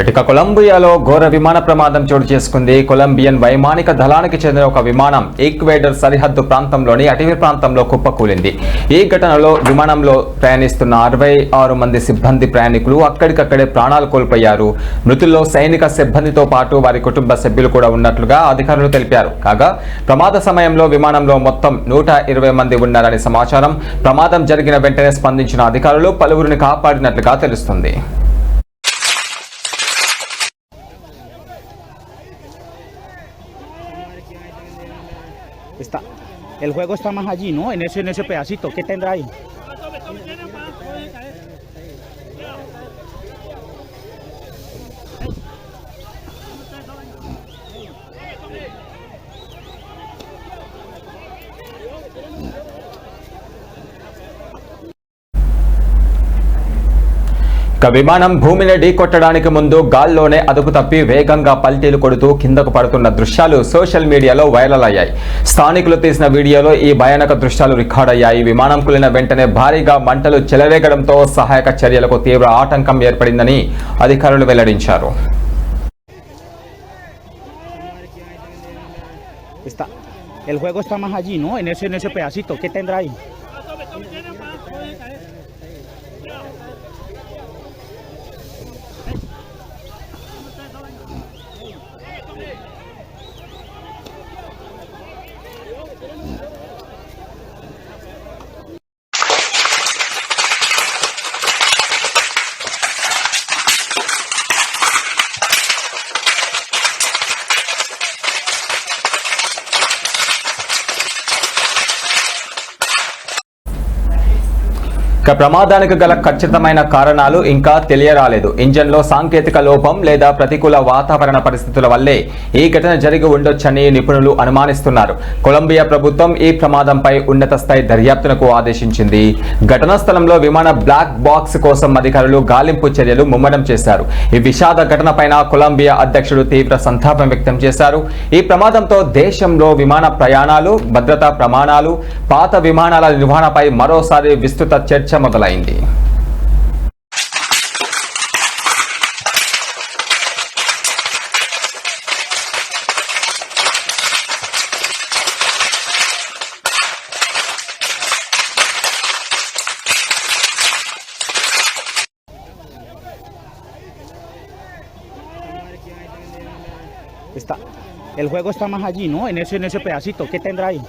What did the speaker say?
ఇక కొలంబియాలో ఘోర విమాన ప్రమాదం చోటు చేసుకుంది. కొలంబియన్ వైమానిక దళానికి చెందిన ఒక విమానం ఈక్వెడార్ సరిహద్దు ప్రాంతంలోని అటవీ ప్రాంతంలో కుప్పకూలింది. ఈ ఘటనలో విమానంలో ప్రయాణిస్తున్న 66 మంది సిబ్బంది ప్రయాణికులు అక్కడికక్కడే ప్రాణాలు కోల్పోయారు. మృతుల్లో సైనిక సిబ్బందితో పాటు వారి కుటుంబ సభ్యులు కూడా ఉన్నట్లుగా అధికారులు తెలిపారు. కాగా ప్రమాద సమయంలో విమానంలో మొత్తం 120 మంది ఉన్నారని సమాచారం. ప్రమాదం జరిగిన వెంటనే స్పందించిన అధికారులు పలువురిని కాపాడినట్లుగా తెలుస్తుంది. El juego está más allí, ¿no? En ese pedacito. ¿Qué tendrá ahí? విమానం భూమిని ఢీకొట్టడానికి ముందు గాల్లోనే అదుపు తప్పి వేగంగా పల్టీలు కొడుతూ కిందకు పడుతున్న దృశ్యాలు సోషల్ మీడియాలో వైరల్ అయ్యాయి. స్థానికులు తీసిన వీడియోలో ఈ భయానక దృశ్యాలు రికార్డ్ అయ్యాయి. విమానం కూలిన వెంటనే భారీగా మంటలు చెలరేగడంతో సహాయక చర్యలకు తీవ్ర ఆటంకం ఏర్పడిందని అధికారులు వెల్లడించారు. El juego está más allí, ¿no? En ese pedacito. ¿Qué tendrá ahí? ప్రమాదానికి గల ఖచ్చితమైన కారణాలు ఇంకా తెలియరాలేదు. ఇంజన్లో సాంకేతిక లోపం లేదా ప్రతికూల వాతావరణ పరిస్థితుల వల్లే ఈ ఘటన జరిగి ఉండొచ్చని నిపుణులు అనుమానిస్తున్నారు. కొలంబియా ప్రభుత్వం ఈ ప్రమాదంపై ఉన్నత స్థాయి దర్యాప్తునకు ఆదేశించింది. ఘటనా స్థలంలో విమాన బ్లాక్ బాక్స్ కోసం అధికారులు గాలింపు చర్యలు ముమ్మరం చేశారు. ఈ విషాద ఘటనపైన కొలంబియా అధ్యక్షుడు తీవ్ర సంతాపం వ్యక్తం చేశారు. ఈ ప్రమాదంతో దేశంలో విమాన ప్రయాణాలు, భద్రతా ప్రమాణాలు, పాత విమానాల నిర్వహణపై మరోసారి విస్తృత చర్చ మొదలైంది. El juego está más allí, ¿no? En ese pedacito. ¿Qué tendrá ahí?